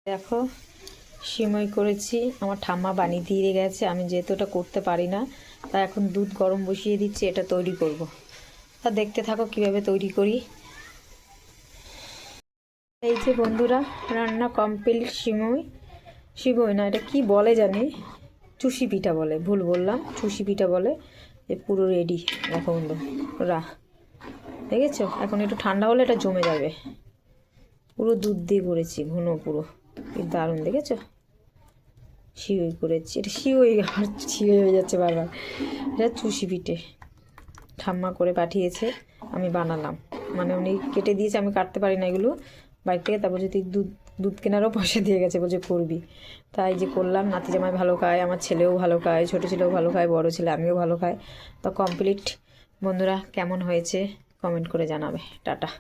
দেখো সিমই করেছি, আমার ঠাম্মা বানিয়ে দিয়ে গেছে। আমি যেহেতু এটা করতে পারি না, তা এখন দুধ গরম বসিয়ে দিচ্ছি, এটা তৈরি করব। তা দেখতে থাকো কিভাবে তৈরি করি। এই যে বন্ধুরা, রান্না কমপ্লিট। সিমই না, এটা কি বলে জানি, চুষি পিঠা বলে, ভুল বললাম, চুষি পিঠা বলে। যে পুরো রেডি দেখো বন্ধুরা, দেখেছো? এখন একটু ঠান্ডা হলে এটা জমে যাবে। পুরো দুধ দিয়ে করেছি, ঘন পুরো, কি দারুণ দেখেছো? সিওই করেছি, এটা সিওই, আমার সিওই হয়ে যাচ্ছে বারবার। এটা চুষি পিঠে ঠাম্মা করে পাঠিয়েছে, আমি বানালাম। মানে উনি কেটে দিয়েছে, আমি কাটতে পারি না এগুলো বাইরে থেকে। তারপর যদি দুধ দুধ কেনারও পয়সা দিয়ে গেছে, বলছে করবি। তাই যে করলাম, নাতি জামাই ভালো খায়, আমার ছেলেও ভালো খায়, ছোটো ছেলেও ভালো খায়, বড়ো ছেলে, আমিও ভালো খাই। তো কমপ্লিট বন্ধুরা, কেমন হয়েছে কমেন্ট করে জানাবে। টাটা।